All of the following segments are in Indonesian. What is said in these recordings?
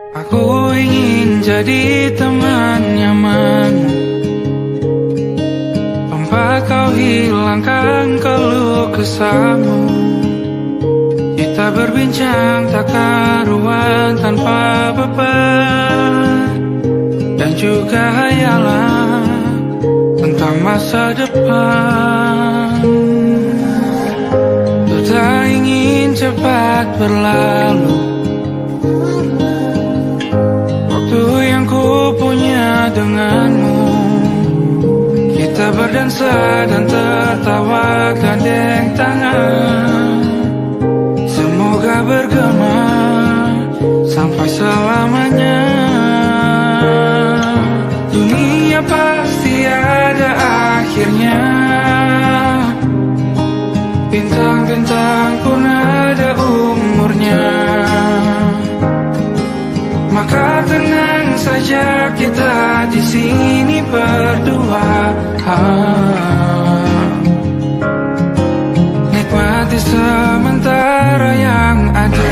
Aku ingin jadi teman nyamanmu, tempat kau hilangkan keluh kesahmu. Kita berbincang tak karuan tanpa beban, dan juga hayalan tentang masa depan. Ku tak ingin cepat berlalu waktu yang ku punya denganmu. Kita berdansa dan tertawa gandeng tangan, semoga bergema sampai selamanya. Dunia pasti ada akhirnya, bintang-bintang pun ada umurnya. Maka tenang saja kita di sini berdua, nikmati sementara yang ada.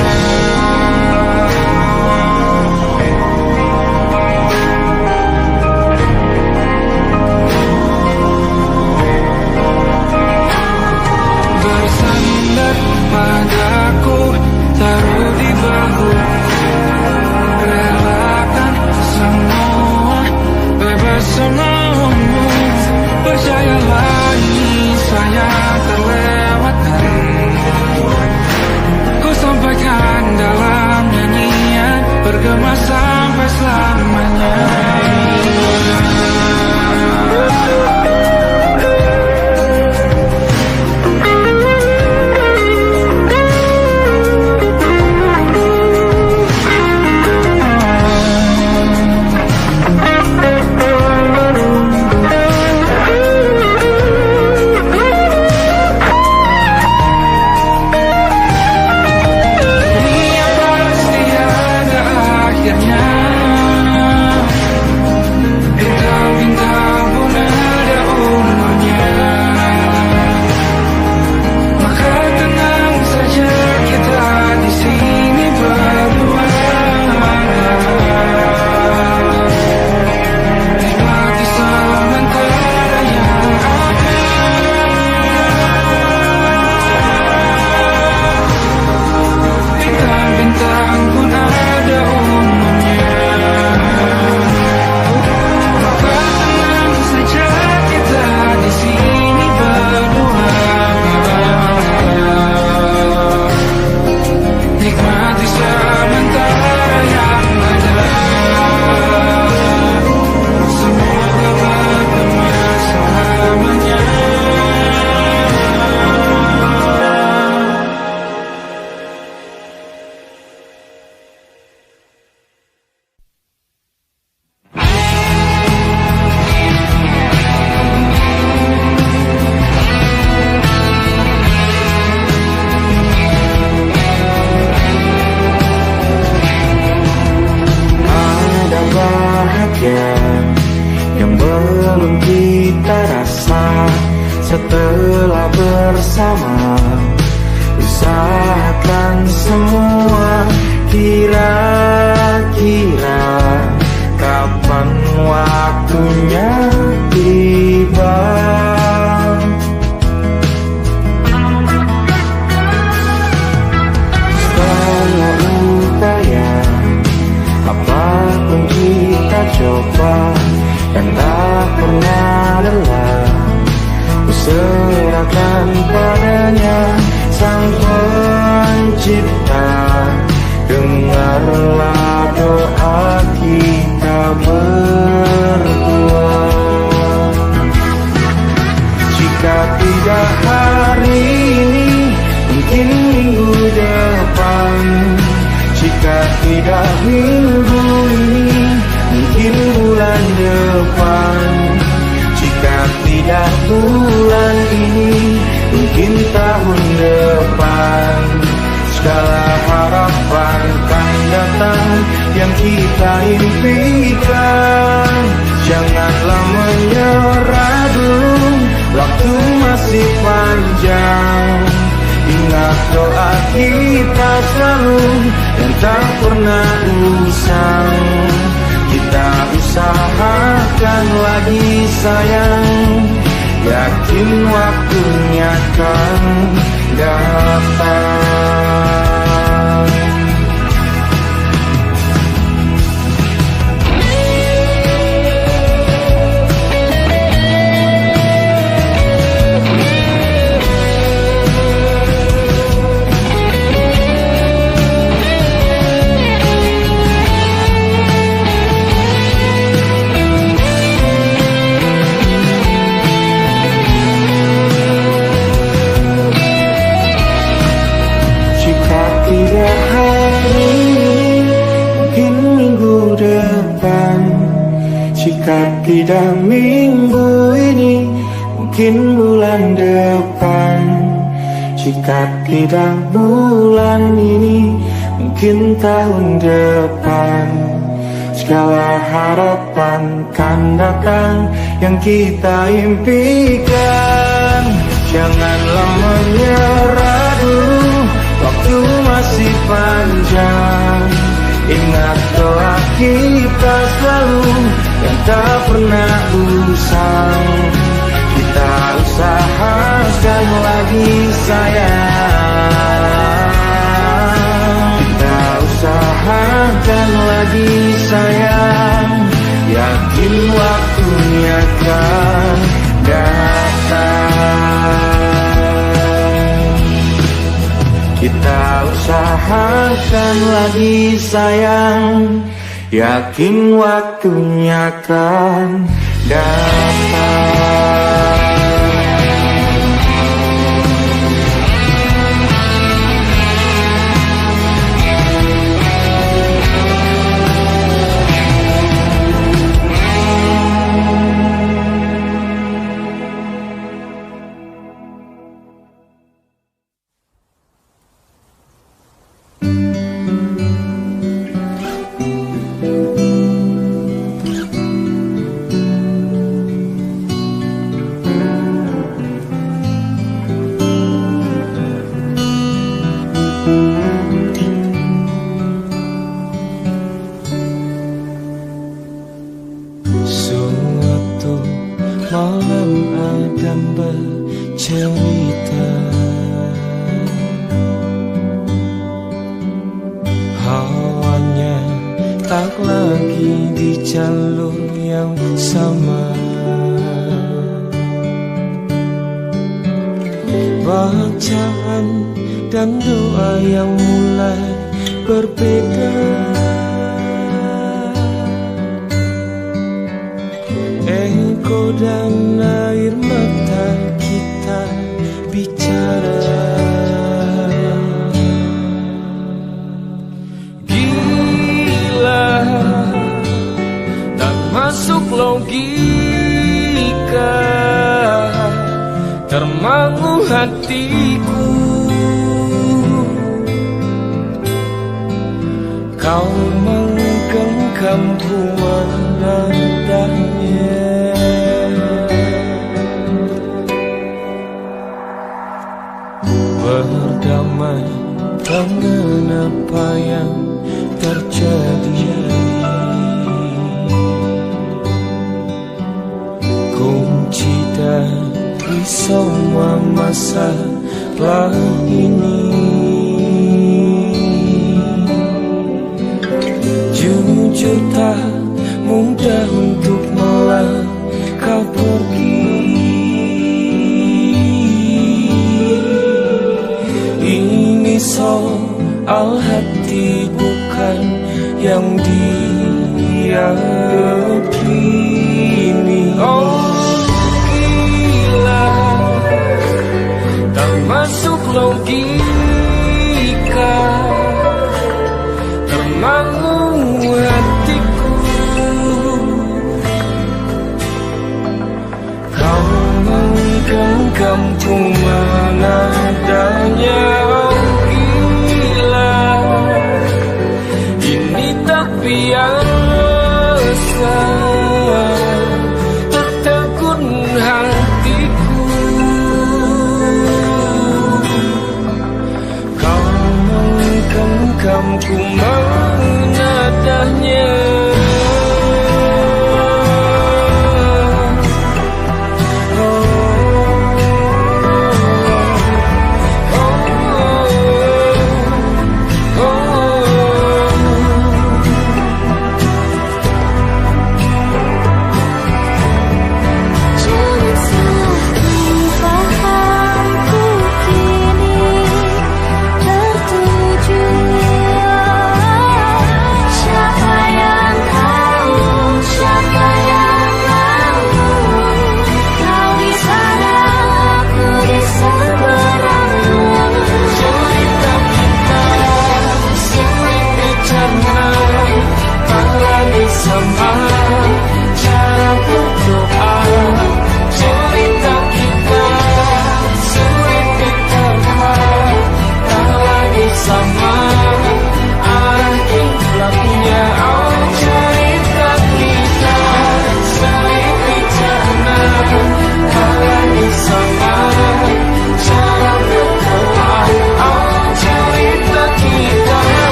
Bersandar padaku, taruh di bahu, relakan semua, bebas semaumu. Percayalah ini saya terlewatkan, ku sampaikan dalam nyanyian, bergema sampai selamanya. Yang belum kita rasa setelah bersama, usahakan semua. Kira-kira kapan waktunya tiba? Setelah upaya apapun kita coba, dan tak pernah lelah, serahkan padanya Sang Pencipta. Dengarlah doa kita berdua. Jika tidak hari ini, mungkin minggu depan. Jika tidak minggu ini, mungkin bulan depan. Jika tidak bulan ini, mungkin tahun depan. Segala harapan kan datang yang kita impikan. Janganlah menyerah dulu, waktu masih panjang. Ingat doa kita selalu, dan tak pernah usang. Kita usahakan lagi sayang, yakin waktunya akan datang. Jika tidak minggu ini, mungkin bulan depan. Jika tidak bulan ini, mungkin tahun depan. Segala harapan kan datang yang kita impikan. Janganlah menyerah dulu, waktu masih panjang. Ingat doa kita selalu yang tak pernah usang. Kita usahakan lagi sayang. Kita usahakan lagi sayang, yakin waktunya akan datang. Kita usahakan lagi sayang, yakin waktunya akan datang.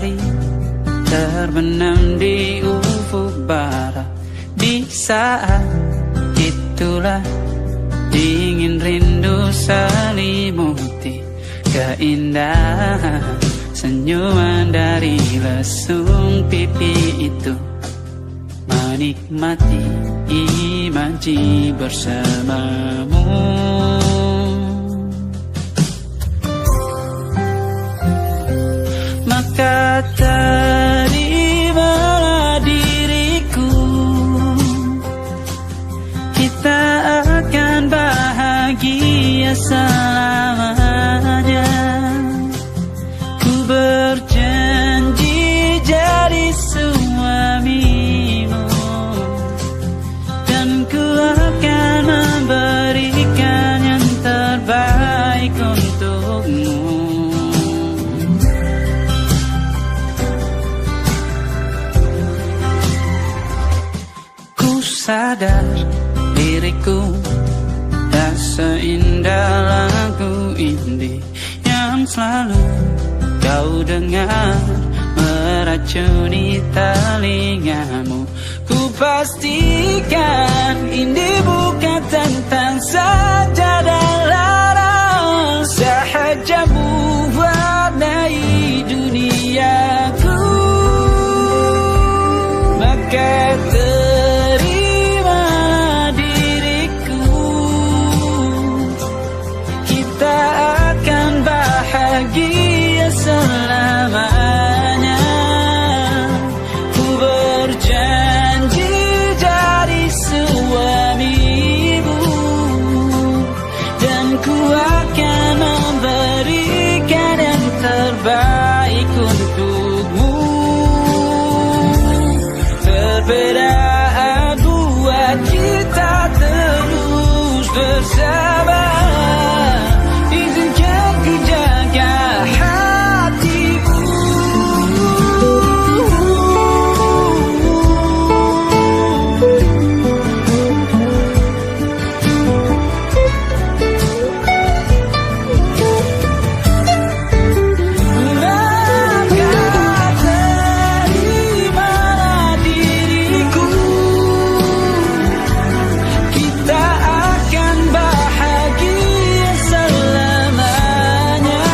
matahari terbenam di ufuk barat. Di saat itulah dingin rindu selimuti keindahan senyuman dari lesung pipi itu. Menikmati imaji bersamamu. Maka terimalah diriku, kita akan bahagia selamanya. Ku berjanji jadi suamimu, dan ku akan memberikan yang terbaik untukmu. Sadar diriku tak seindah lagu indie yang selalu kau dengar meracuni telingamu. Ku pastikan indie bukan tentang sajadah larang, sahaja mewarnai duniaku. Maka bahagia selamanya. Ku berjanji jadi suamimu, dan ku akan memberikan yang terbaik untukmu. Perbedaan buat kita terus bersama. Izinkan ku jaga hatimu. Maka terimalah diriku, kita akan bahagia selamanya.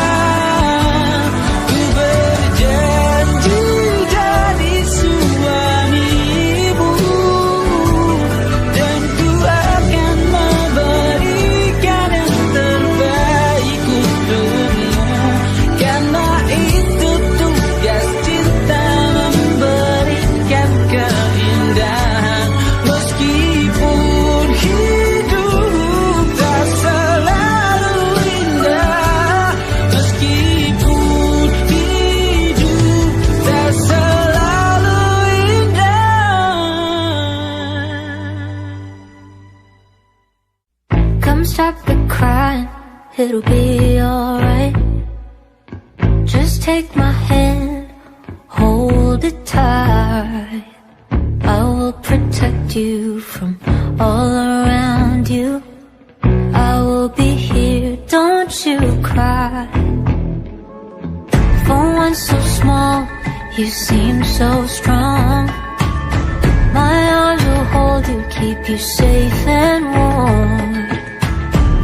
Ku berjanji jadi suamimu, dan ku akan memberikan yang terbaik untukmu. Karena itu tugas cinta, memberikan keindahan. Meskipun hidup tak selalu indah, meskipun hidup tak selalu indah. Come stop the crying, it'll be alright. Just take my hand, hold it tight. I will protect you from all around you. I will be here, don't you cry. For one so small, you seem so strong. My arms will hold you, keep you safe and warm.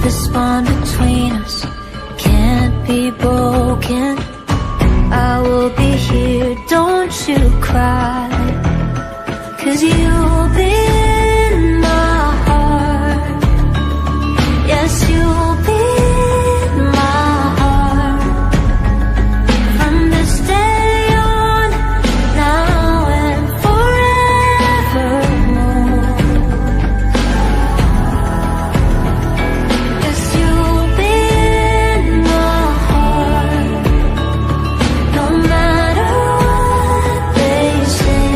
This bond between us can't be broken. I will be here, don't you cry. 'Cause you'll be in my heart. Yes, you'll be in my heart. From this day on, now and forevermore. Yes, you'll be in my heart. No matter what they say,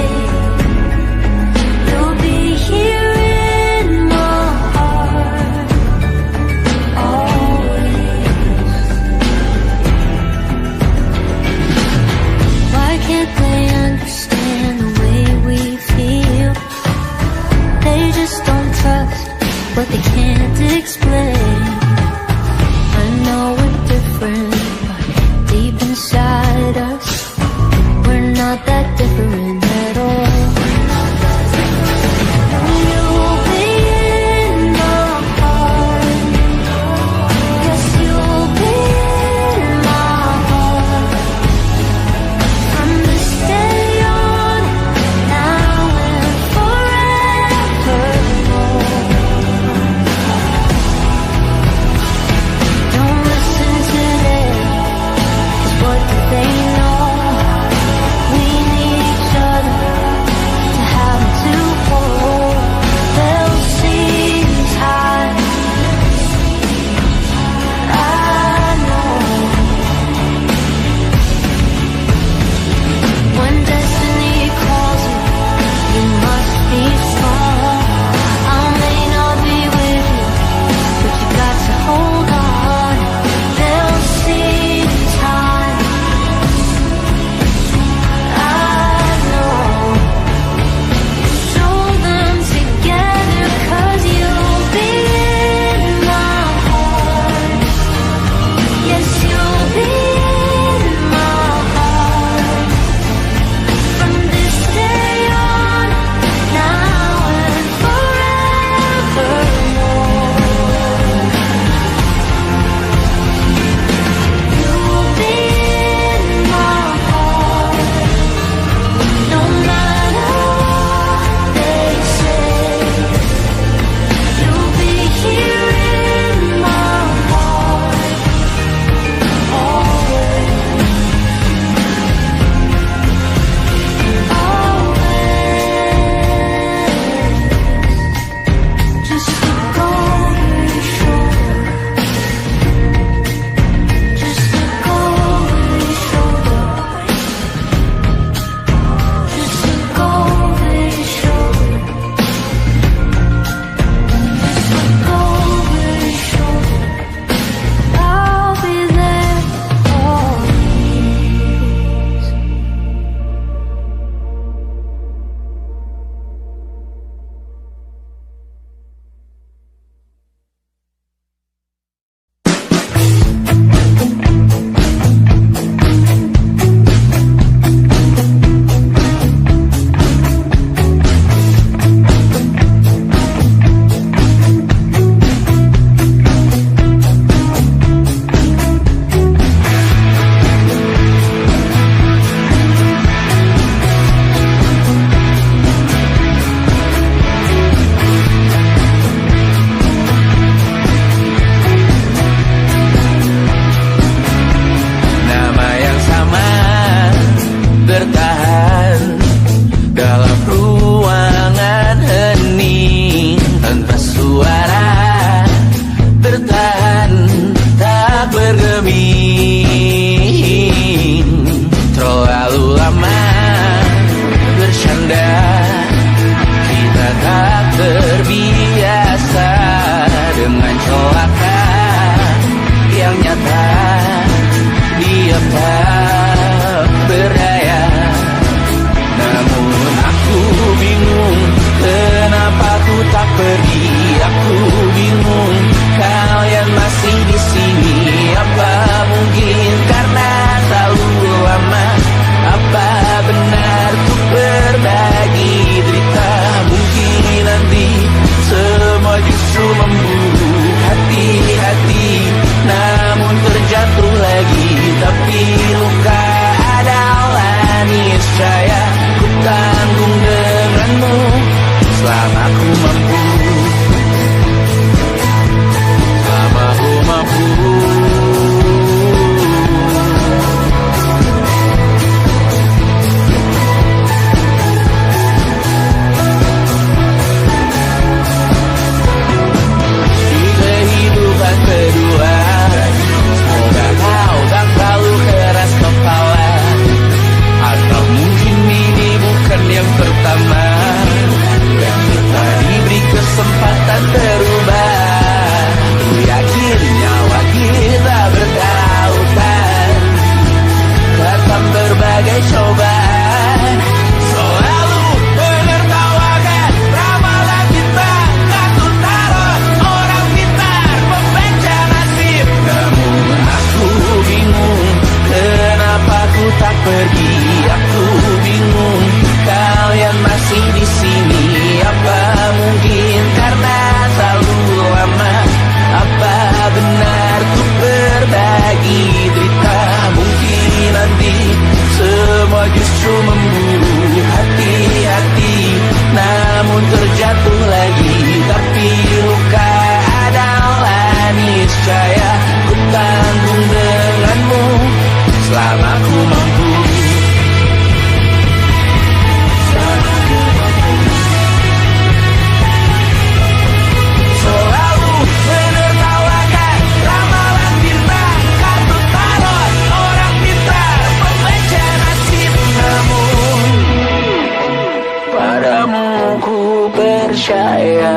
percaya.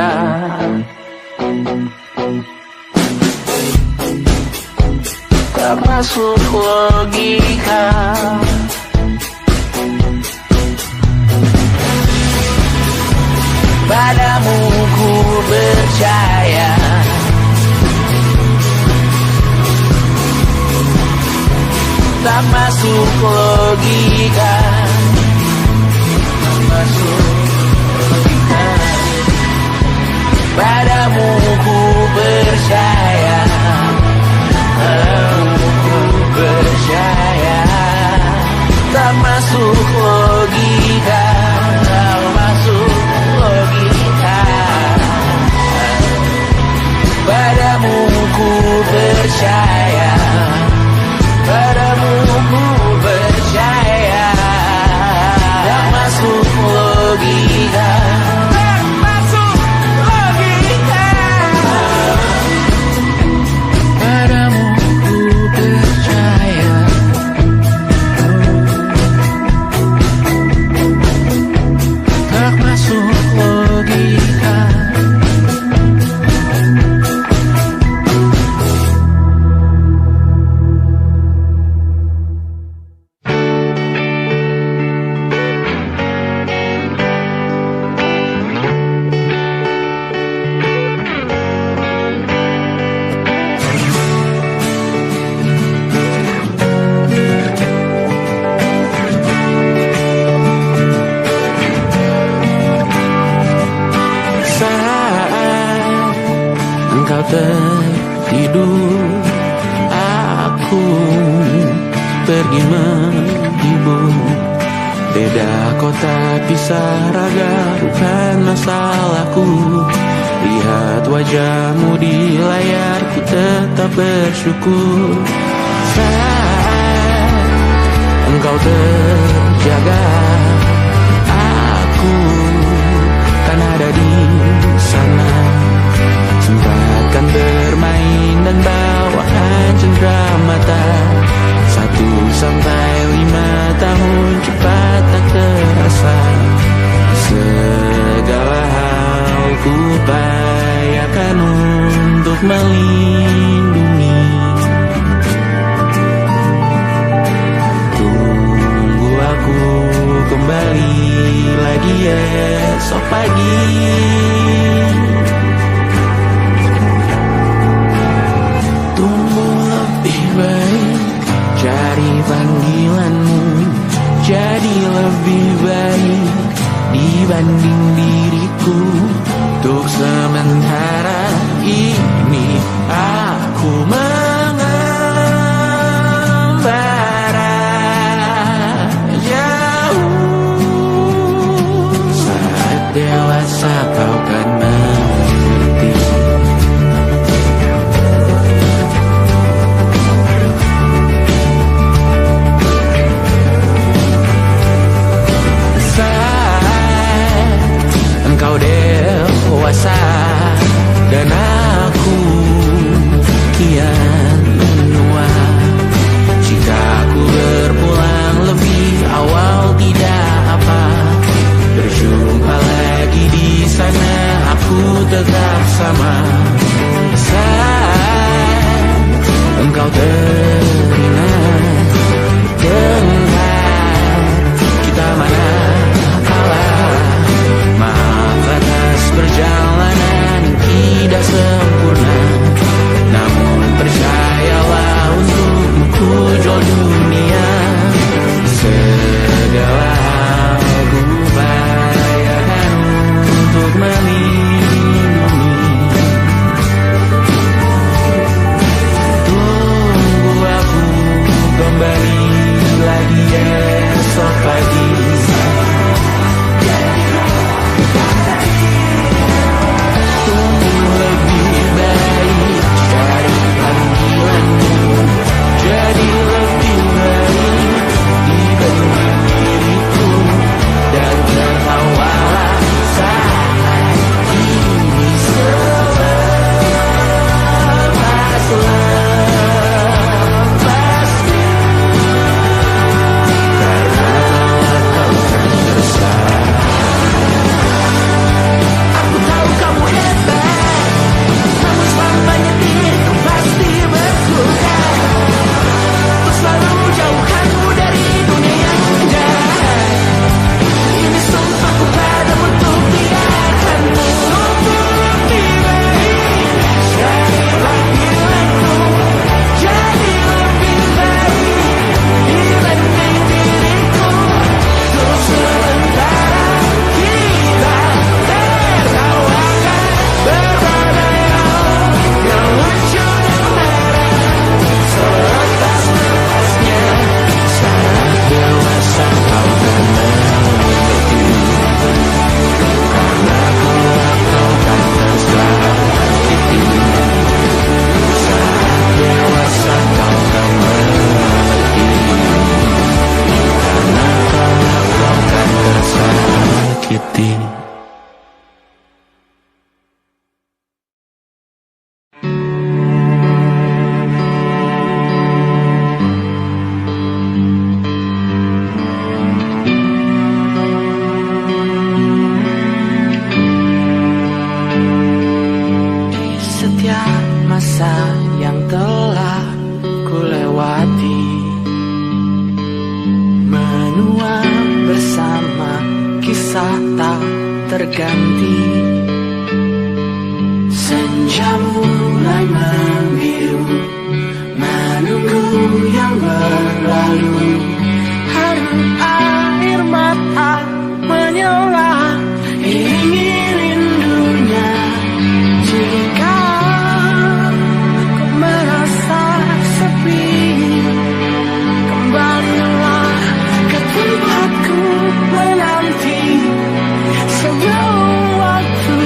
Tak masuk logika. Padamu ku percaya. Tak masuk logika. Tak masuk logika. Padamu ku percaya. Padamu ku percaya. Tak masuk logika. Tak masuk logika. Padamu ku percaya. Padamu ku percaya. Tak masuk logika. Tak masuk logika. Padamu ku percaya. Tak masuk logika. Engkau tertidur, aku pergi menghibur. Beda kota pisah raga, bukan masalahku. Lihat wajahmu di layar, ku tetap bersyukur. Saat engkau terjaga, aku kan ada di sana. Sempatkan bermain dan bawaan cenderamata. 1 sampai 5 tahun cepat tak terasa. Segala hal ku upayakan untuk melindungi. Tunggu aku kembali lagi esok pagi. Cari panggilanmu jadi lebih baik dibanding diriku. Untuk sementara ini aku mengembara jauh. Saat dewasa kau kan mengerti. Engkau dewasa dan aku kian menua. Jika aku berpulang lebih awal tidak apa. Berjumpa lagi di sana, aku tetap sama. Saat engkau teringat dengar kita mana kalah. Maaf atas perjalanan tidak sempurna, namun percayalah untukmu ku jual dunia. Segala hal ku upayakan untuk melindungi. Tunggu aku rasa tak terganti. Senja mulai membiru, menunggu yang berlalu. Haru air mata menyala, ingin rindunya. Jika kau merasa sepi, kembalilah ke tempatku menanti. Sebelum waktu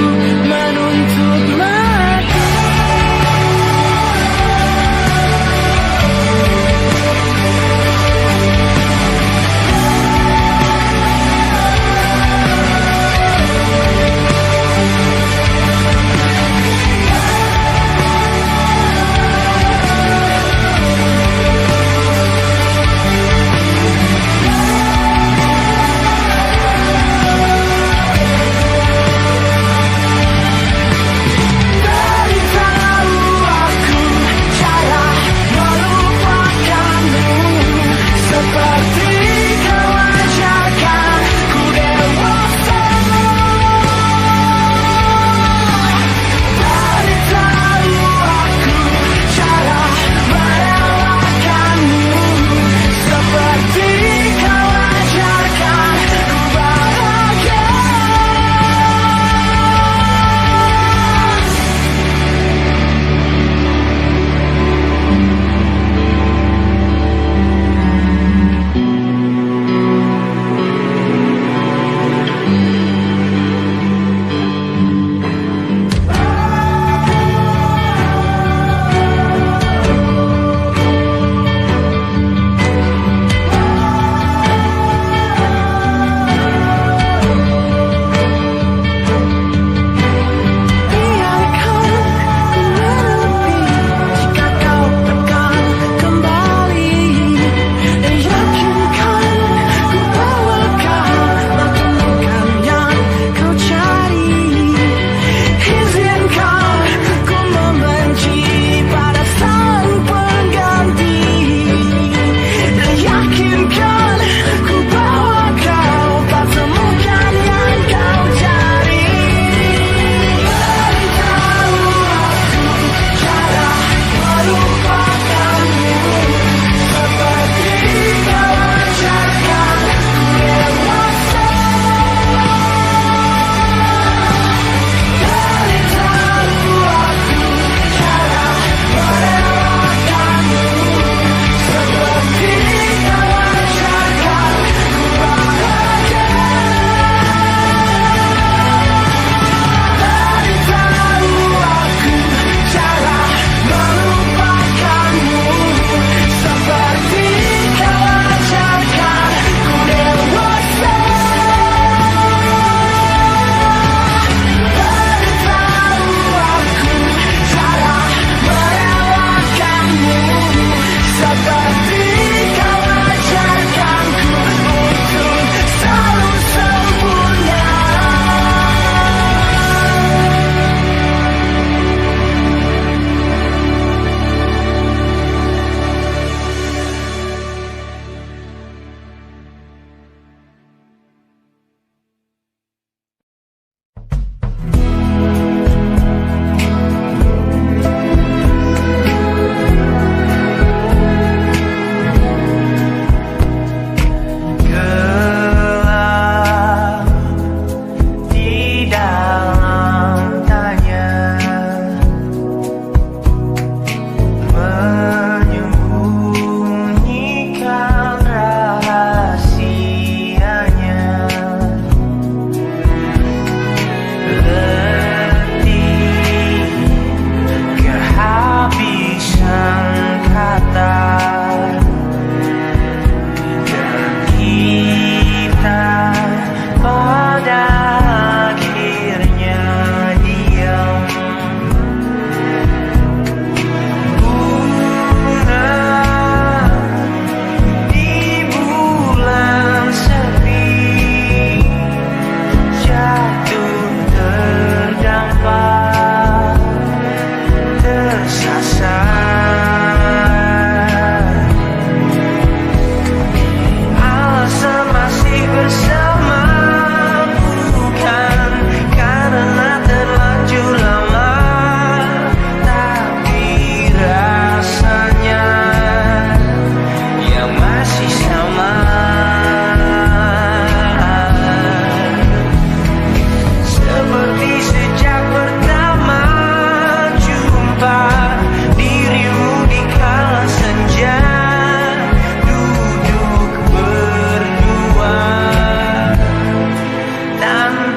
menuntut mati.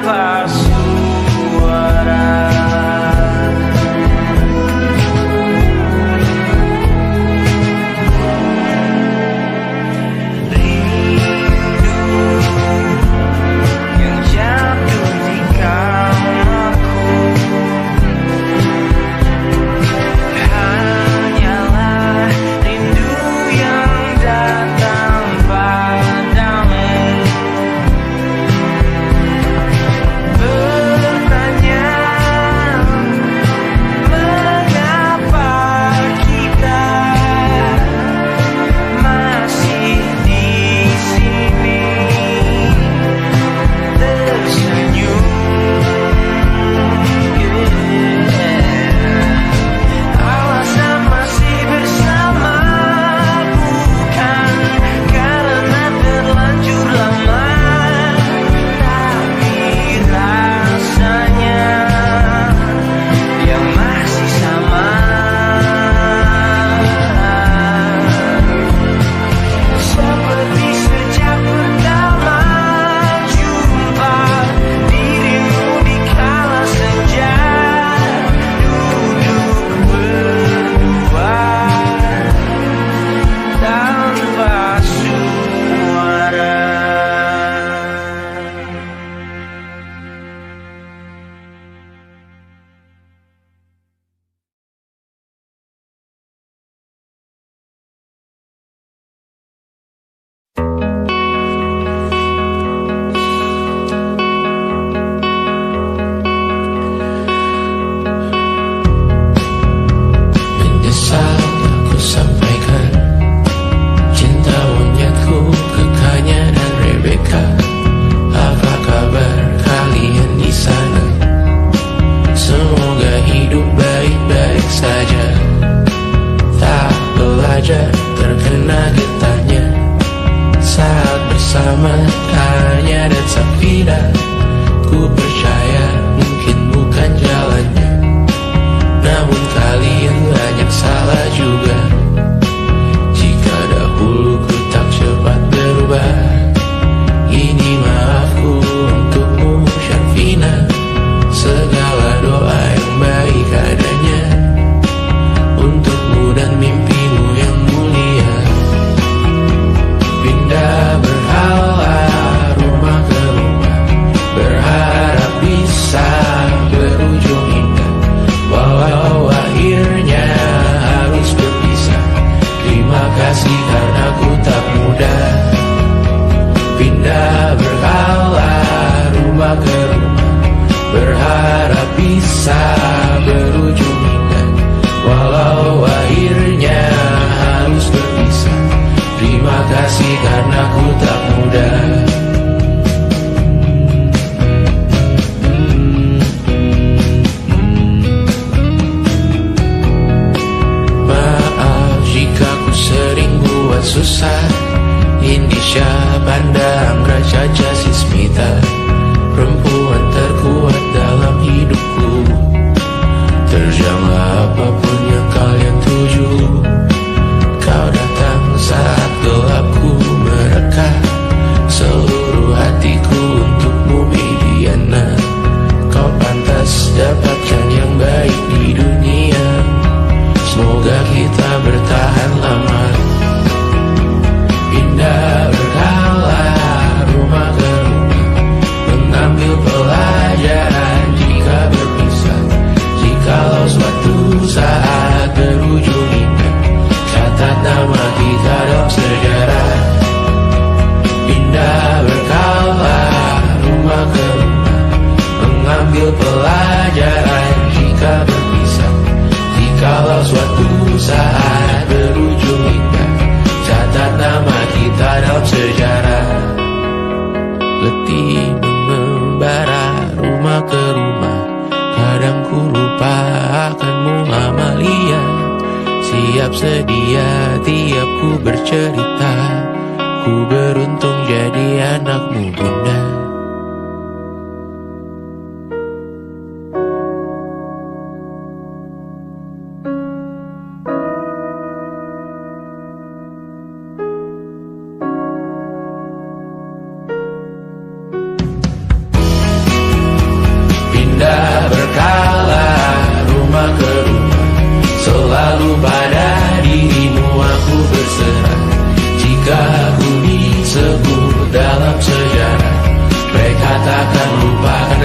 tanpa suara.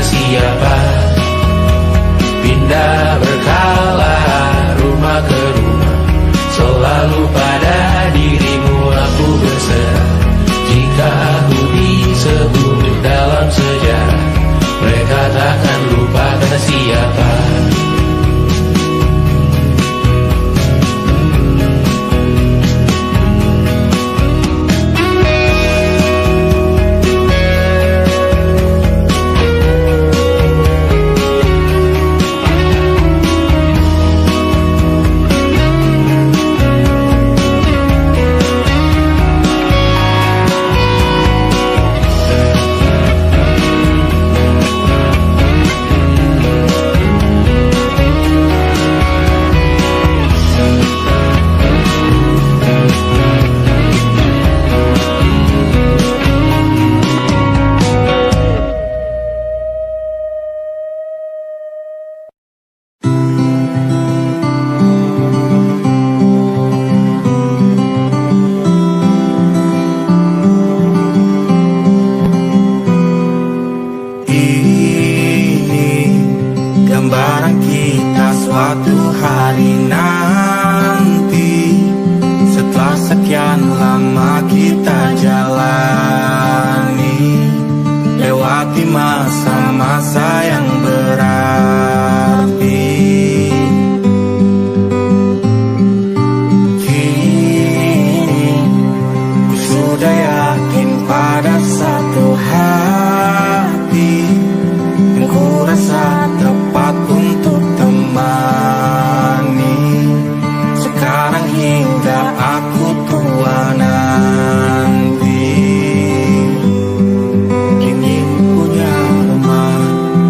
ke siapa. Pindah berkala rumah ke rumah, selalu pada dirimu aku berserah. Jika aku disebut dalam sejarah, mereka takkan lupa kata siapa. Gambaran kita suatu hari nanti, setelah sekian lama kita jalani, lewati masa-masa yang berarti. Kini ku sudah yakin pada satu hati yang ku rasa tepat untuk temani. Sekarang hingga aku tua nanti, ingin punya rumah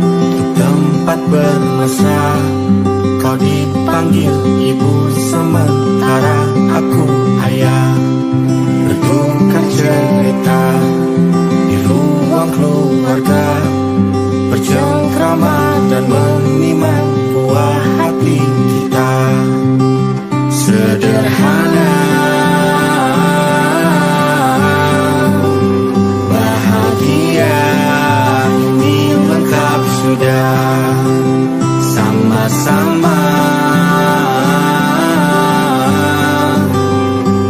untuk tempat bermesra. Kau dipanggil ibu sementara aku ayah, bertukar cerita di ruang keluarga, bercengkrama dan menimang buah hati kita. Sederhana, bahagia, ini lengkap sudah. Sama-sama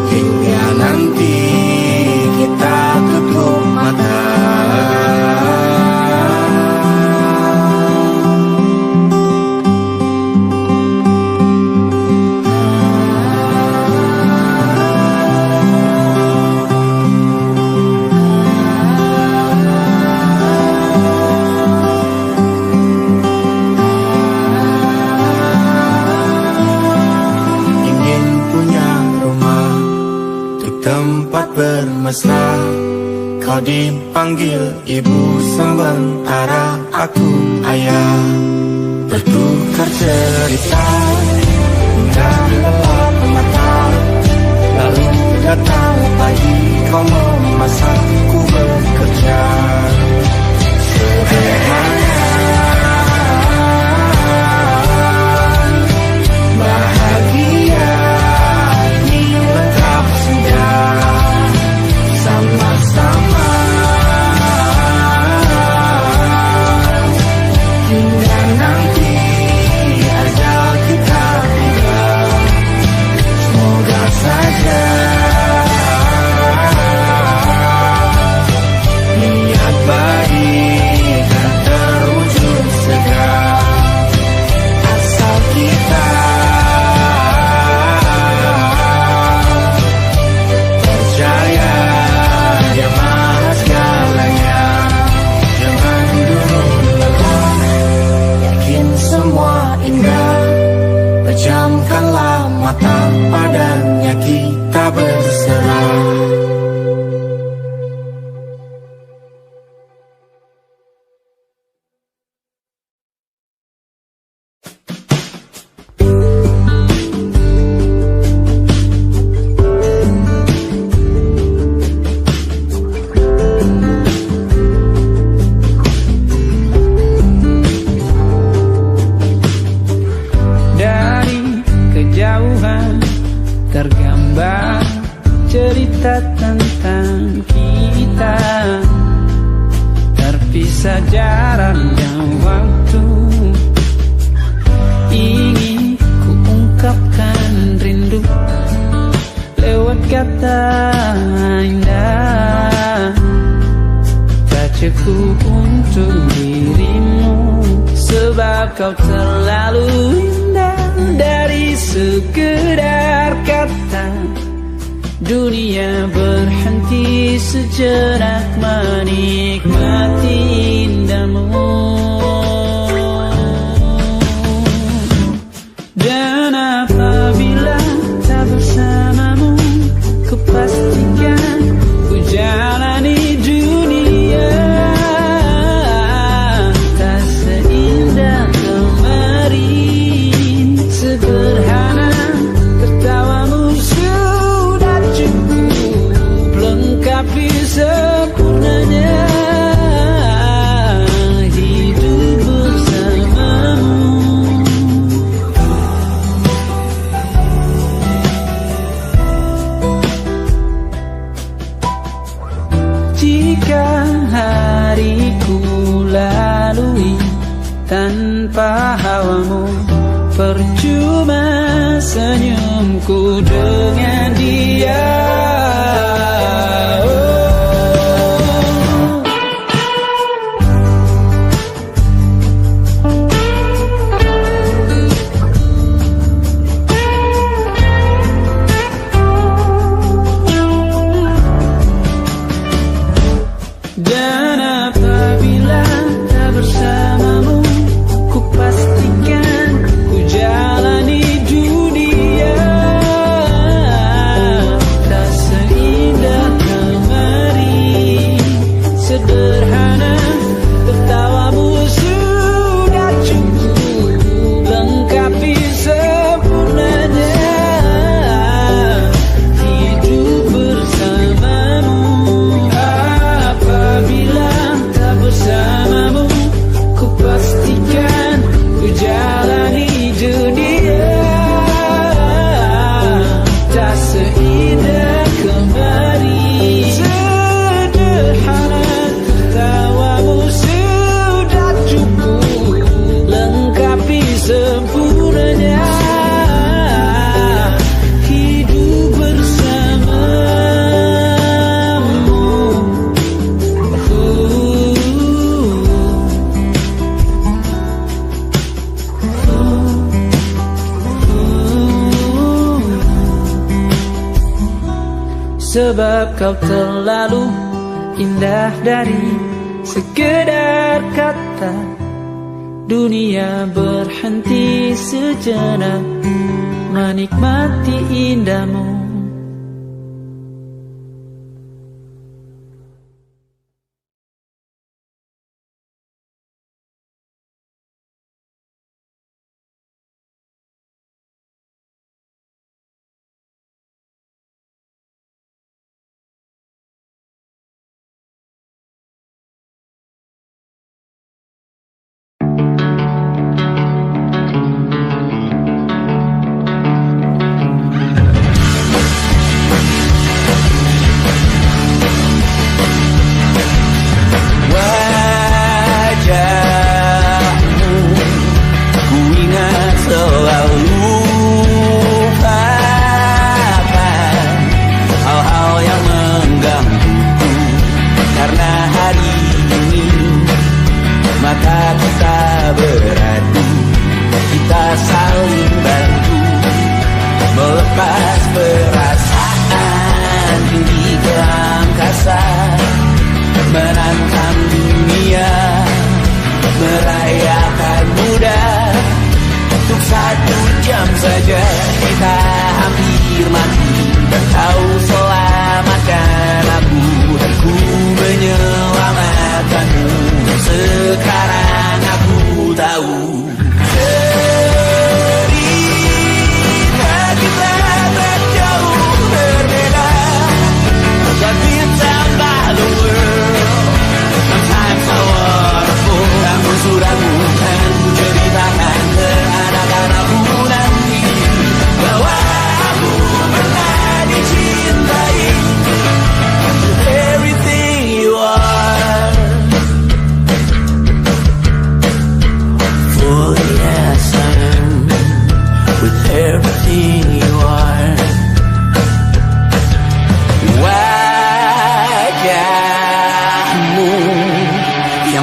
hingga nanti kita tutup mata. Tempat bermesra, kau dipanggil ibu sementara aku ayah, bertukar cerita hingga gelap mata. Lalu datang pagi kau memasakku bekerja. Sederhana, bahagia, ini lengkap sudah. Sama-sama hingga nanti ajal kita tiba. Semoga saja niat baik dan terwujud segera, asal kita percaya Dia Maha segalanya. Jangan dulu lelah, yakin semua indah. Pejamkanlah mata, padanya kita berserah. Dari kejauhan Sebab kau terlalu indah dari sekedar kata. Dunia berhenti sejenak menikmati indahmu. Dan apabila tak bersamamu, ku pastikan ku jalani dunia tak seindah kemarin. Sederhana tertawamu sudah cukup lengkapi sempurnanya hidup bersamamu. Jika hariku lalui tanpa hawamu, percuma senyumku dengan dia. Dan apabila tak bersamamu, ku pastikan ku jalani dunia tak seindah kemarin. Sederhana tertawamu sudah cukup lengkapi sempurnanya hidup bersamamu. Apabila tak bersamamu, ku pastikan ku jalani dunia tak seindah kemarin. Sederhana tertawamu sudah cukup lengkapi sempurnanya hidup bersamamu. Sebab kau terlalu indah dari sekedar kata. Dunia berhenti sejenak menikmati indahmu.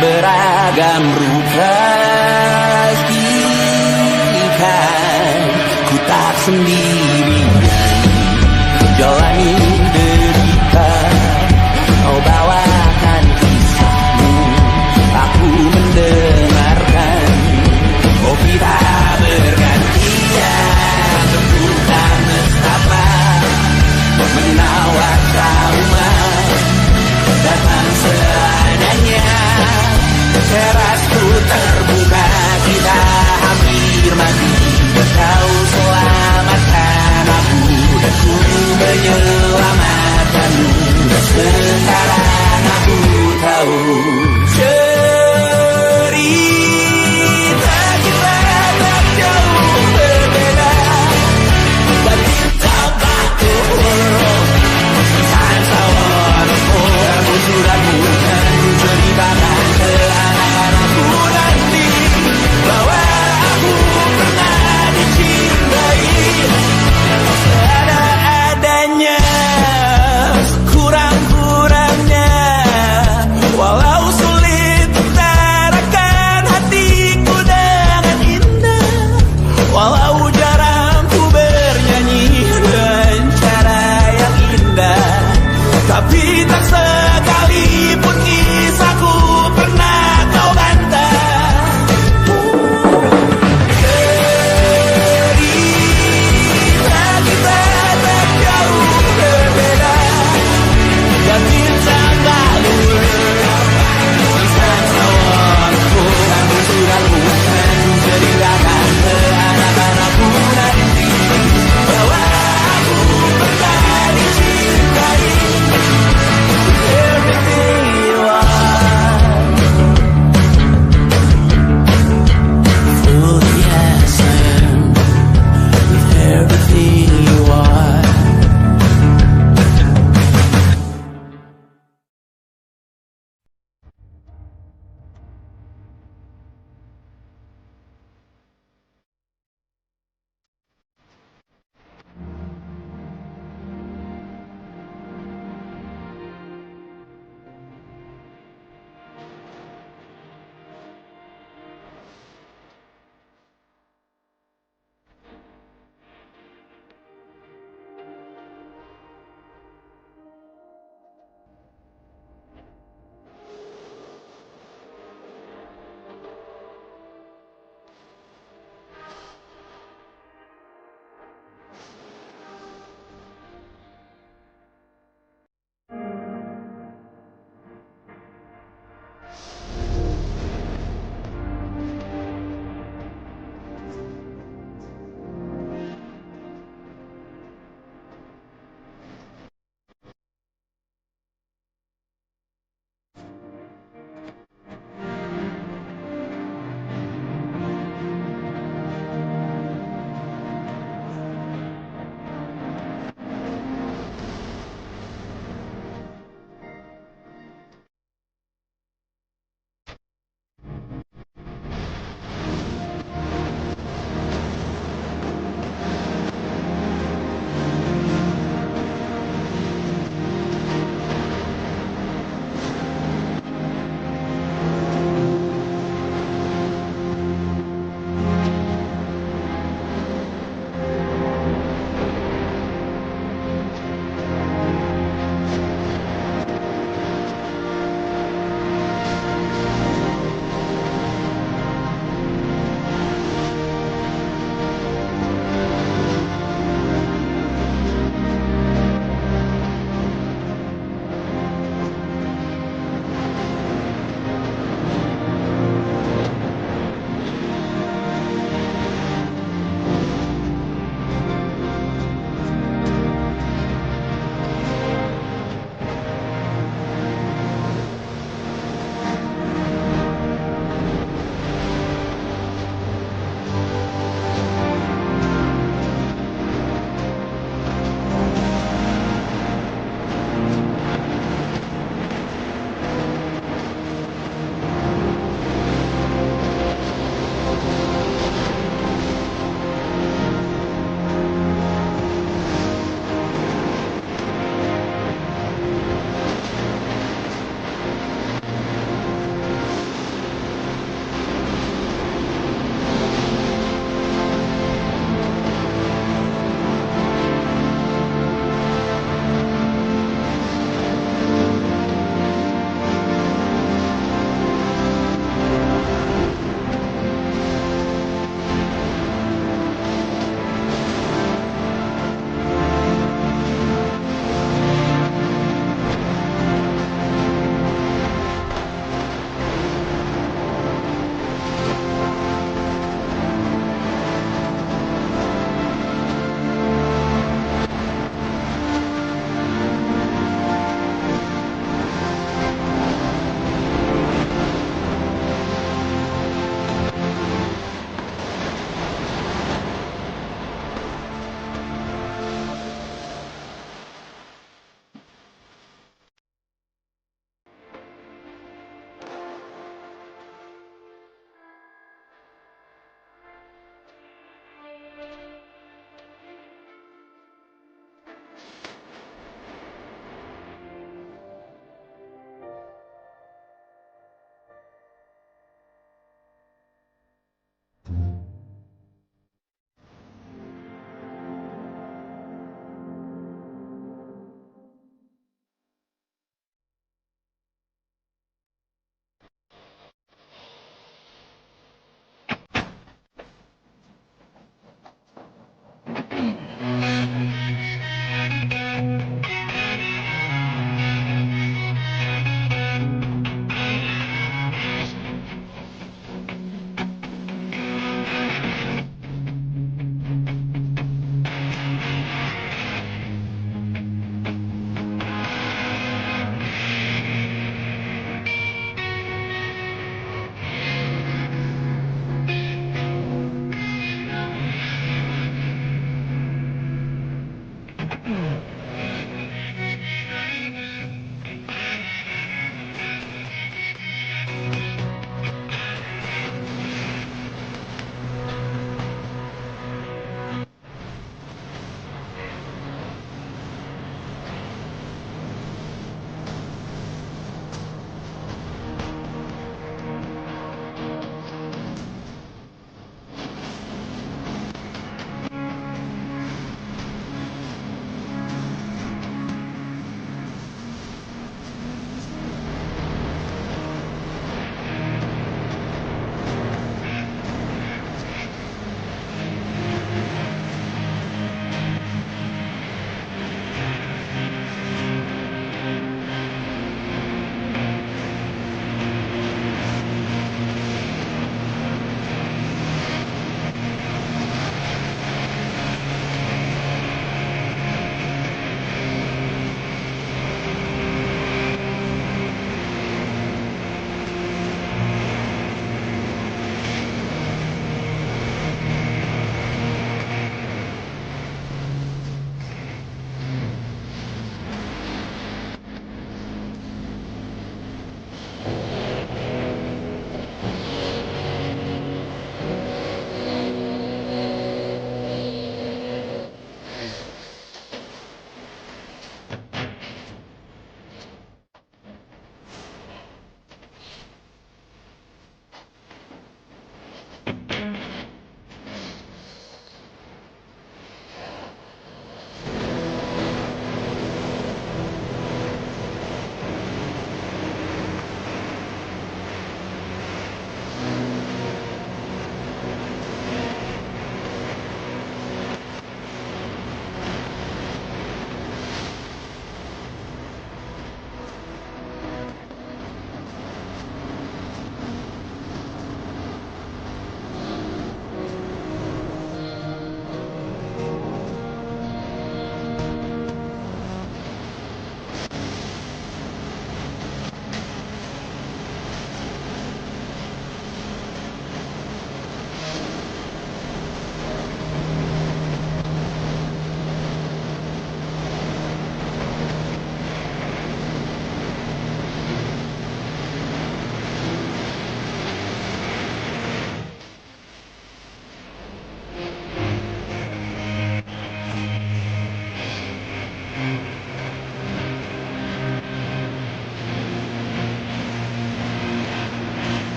beragam rupa sendirian jalani derita. Kau bawakan kisahmu, aku mendengarkan. Oh kita bergantian, tentukan nestapa menawar trauma datang seadanya. Terasku terbuka, kita hampir mati. Kau selamatkan aku dan ku menyelam.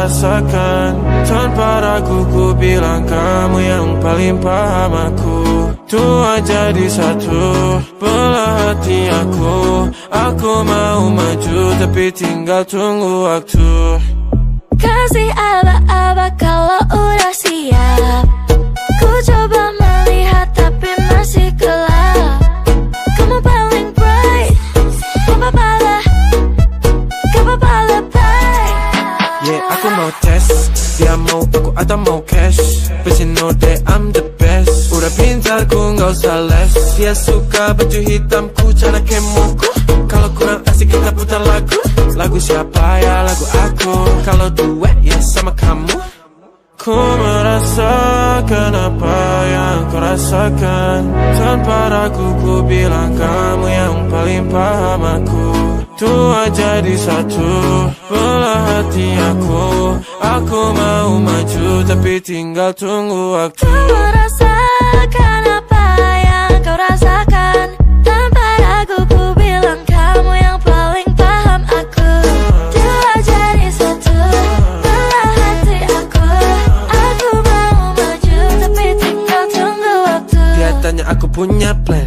rasakan. Tanpa ragu ku bilang kamu yang paling paham aku. Tua jadi satu, belah hati aku. Aku mau maju tapi tinggal tunggu waktu. Kasih aba-aba kalau udah siap. Ku coba melihat tapi masih gelap. Kamu paling bright, gak apa-apa lebay. Yeah, aku mau tes, dia mau aku atau mau cash. But you know that I'm the best. Udah pintar ku gak usah les. Dia suka baju hitamku, cara kemoku. Kalau kurang asik kita putar lagu. Lagu siapa ya? Lagu aku. Kalau duet ya sama kamu. Ku merasakan apa yang kau rasakan. Tanpa ragu ku bilang kamu yang paling paham aku. Tua jadi satu, belah hati aku. Aku mau maju tapi tinggal tunggu waktu. Ku merasakan apa yang kau rasakan. Tanpa ragu ku bilang kamu yang paling paham aku. Dua jadi satu, belah hati aku. Aku mau maju tapi tinggal tunggu waktu. Dia tanya aku punya plan.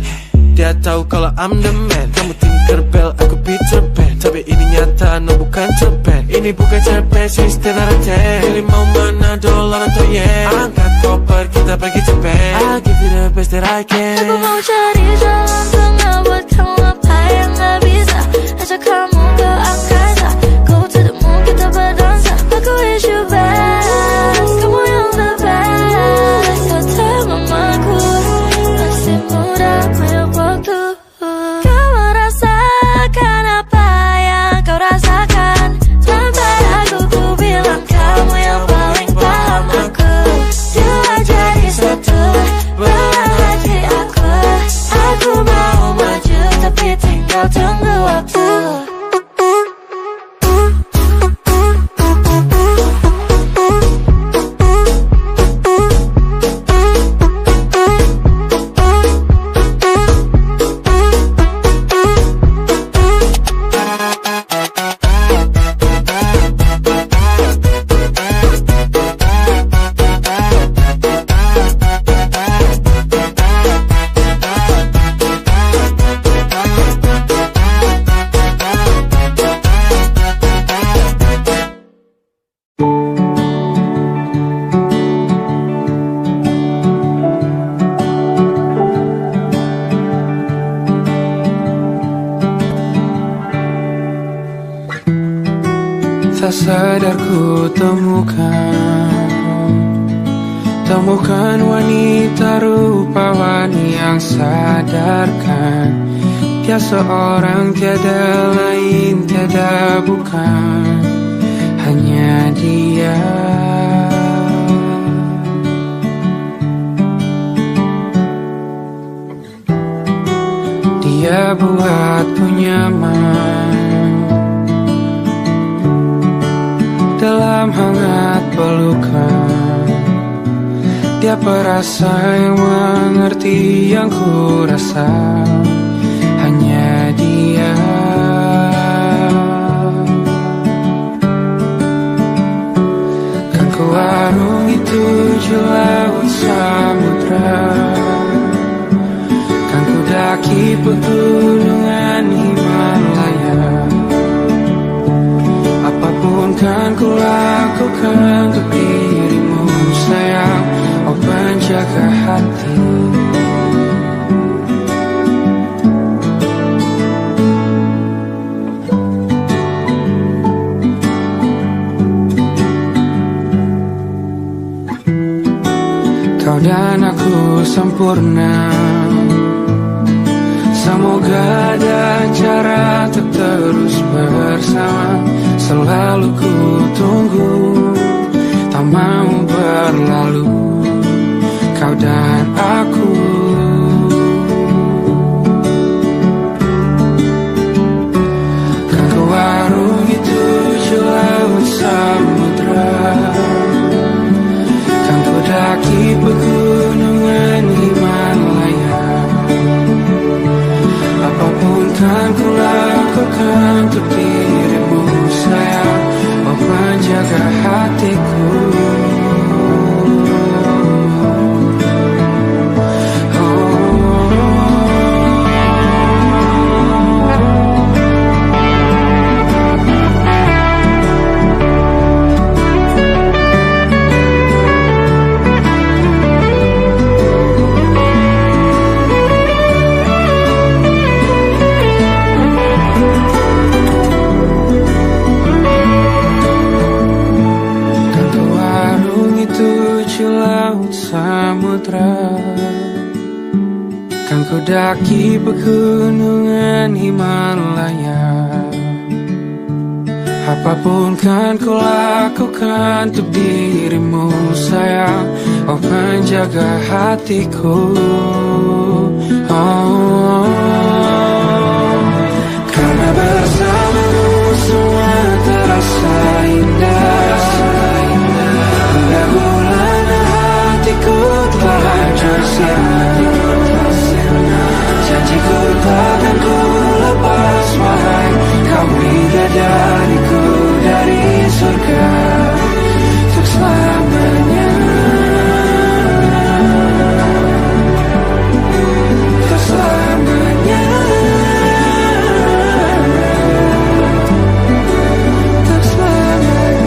Dia tahu kalau I'm the man. Kamu Tinkerbell, aku Peter Pan. Tapi ini nyata, no bukan cerpen. Ini bukan cerpen, sistem naraten. Pilih mau mana, dolar atau yen. Angkat koper, kita pergi Japan. I'll give you the best that I can. Aku mau cari jalan tengah buat kamu apa yang gak bisa. Ajak kamu ke angkasa, go to the moon, kita berdansa. Aku wish you best, kamu yang the best. Kata mamaku, masih muda banyak waktu. Kau merasakan apa yang kau rasakan. Tanpa ragu ku bilang kamu yang paling paham aku. Dua jadi satu, belah hati aku. Aku mau maju tapi tinggal tunggu waktu. Tak sadar ku temukan wanita rupawan yang sadarkan. Dia seorang tiada lain, tiada bukan, hanya dia. Dia buatku nyaman dalam hangat pelukan. Dia perasa yang mengerti yang ku rasa, hanya dia. Kan ku arungi 7 laut samudra, kan ku daki pegunungan Himalaya. Apapun kan ku lakukan untuk dirimu sayang, oh penjaga hati. Kau dan aku sempurna, semoga ada cara untuk terus bersama. Selalu ku tunggu, tak mau berlalu, kau dan aku. Kan ku arungi 7 laut samudra, kan ku daki pegunungan Himalaya. Apapun kan ku lakukan untuk dirimu sayang, oh penjaga hati. mendaki pegunungan Himalaya. Apapun kan ku lakukan untuk dirimu sayang, oh penjaga hatiku. Oh, karena bersamamu semua terasa indah. Mula-mulanya hatiku telah hancur siang. Janjiku takkan ku lepas, wahai kau bidadariku dari surga untuk selamanya. Untuk selamanya. Untuk selamanya.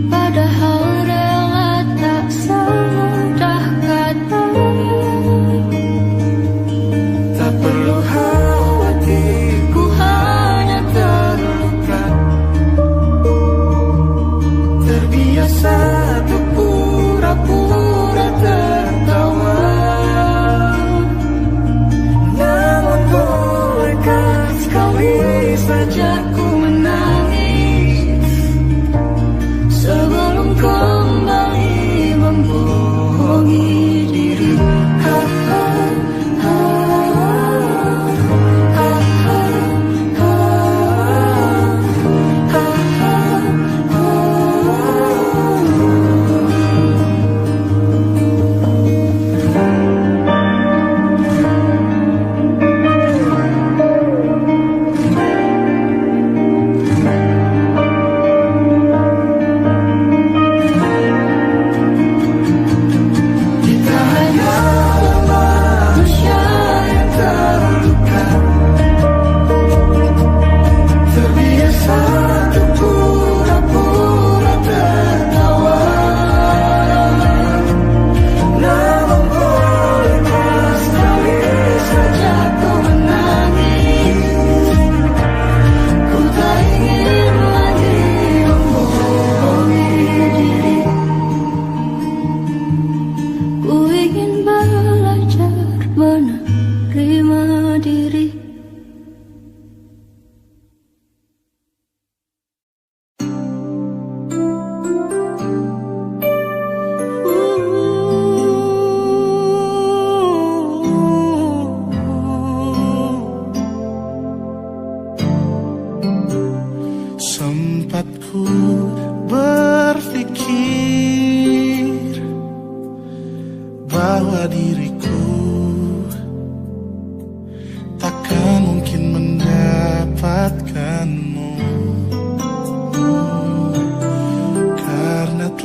Padahal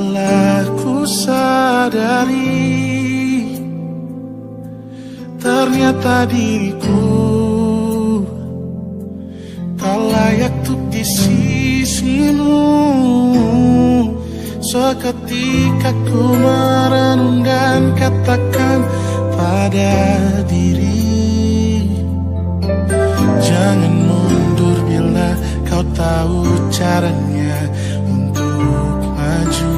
telah ku sadari, ternyata diriku tak layak untuk di sisimu. Seketika ku merenung dan katakan pada diri, jangan mundur bila kau tahu caranya untuk maju.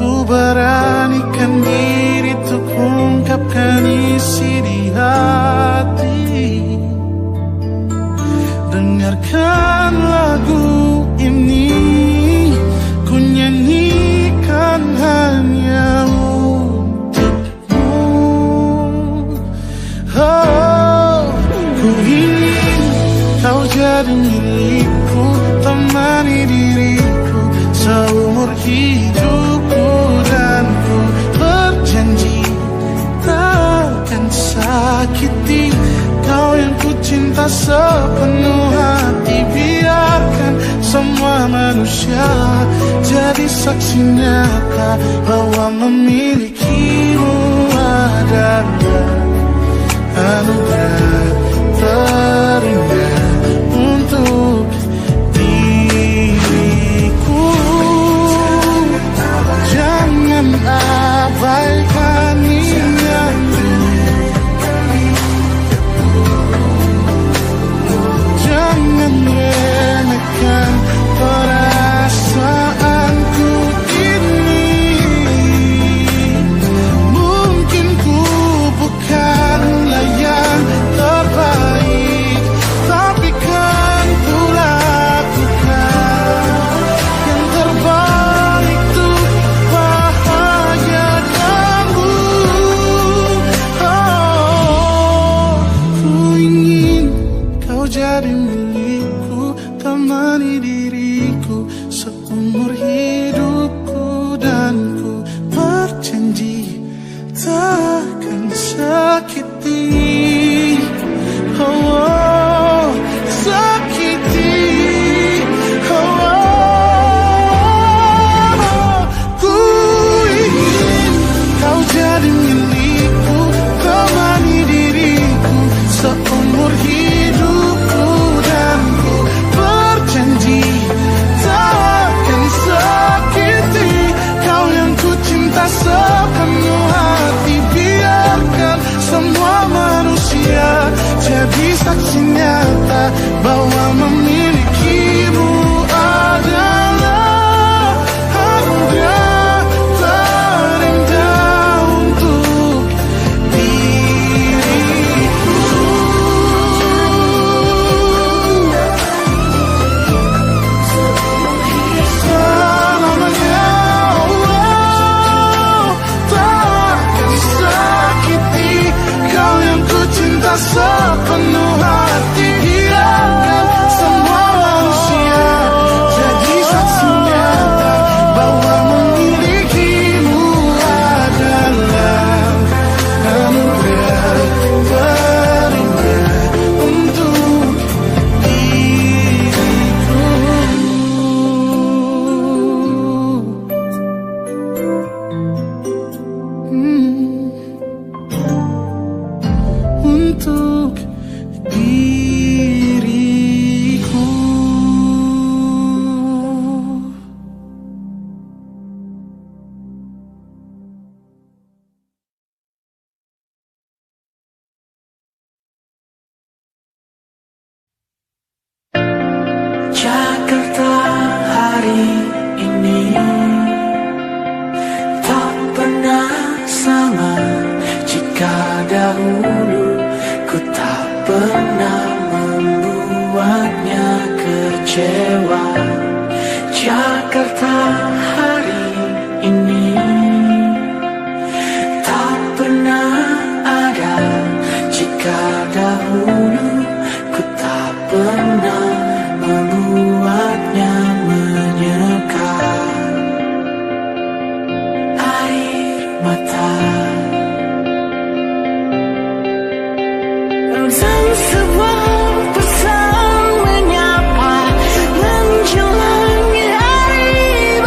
Ku beranikan diri untuk ungkapkan isi di hati. Dengarkan lagu ini, ku nyanyikan hanya untukmu. Oh, ku ingin kau jadi milikku, temani diriku seumur hidupku. Dan ku berjanji takkan sakiti kau yang ku cinta sepenuh hati. Biarkan semua manusia jadi saksi nyata bahwa memilikimu adalah anugerah terindah untuk diriku. Jangan abaikan niatku, jangan remehkan perasaanku ini. Mungkin ku bukanlah yang terbaik, tapi kan ku lakukan yang terbaik untuk bahagiakanmu. Oh, ku ingin kau jadi milikku, temani diriku seumur hidupku. Dan ku berjanji takkan sakiti, oh, sakiti, oh. Ku ingin kau jadi milikku, temani diriku seumur hidupku. Dan ku berjanji takkan sakiti kau yang ku cinta sepenuh hati. Biarkan semua manusia jadi saksi nyata bahwa memilikimu adalah anugerah terindah untuk diriku. Selamanya, oh, takkan sakiti kau yang ku cinta sepenuh hati. Biarkan semua manusia jadi saksi nyata bahwa memilikimu adalah anugerah terindah untuk diriku. Untuk diriku. Jakarta hari ini tak pernah sama. Jika dahulu ku tak pernah membuatnya kecewa. Jakarta hari ini tak pernah ada. Jika dahulu ku tak pernah membuatnya menyekat air mata. Dan sebuah pesan menyapa menjelang hari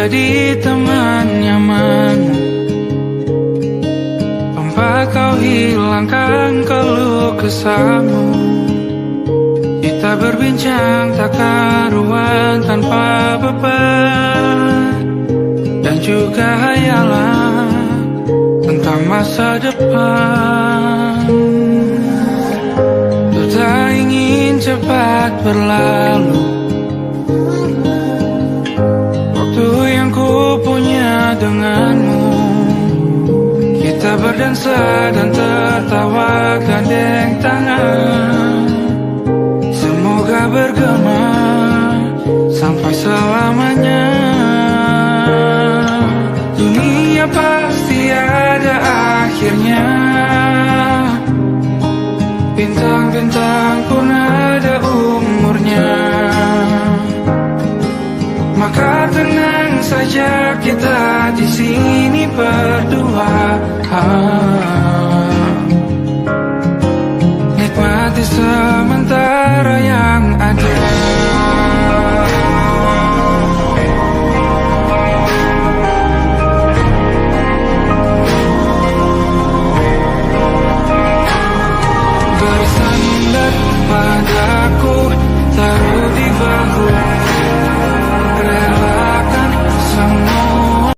jadi teman nyaman, tempat kau hilangkan keluh kesahmu. Kita berbincang tak karuan tanpa beban, dan juga hayalan tentang masa depan. Ku tak ingin cepat berlalu waktu yang ku punya denganmu. Kita berdansa dan tertawa gandeng tangan, semoga bergema sampai selamanya. Dunia pasti ada akhirnya, bintang-bintang pun ada umurnya. Maka tenang saja kita di sini berdua, nikmati sementara yang ada.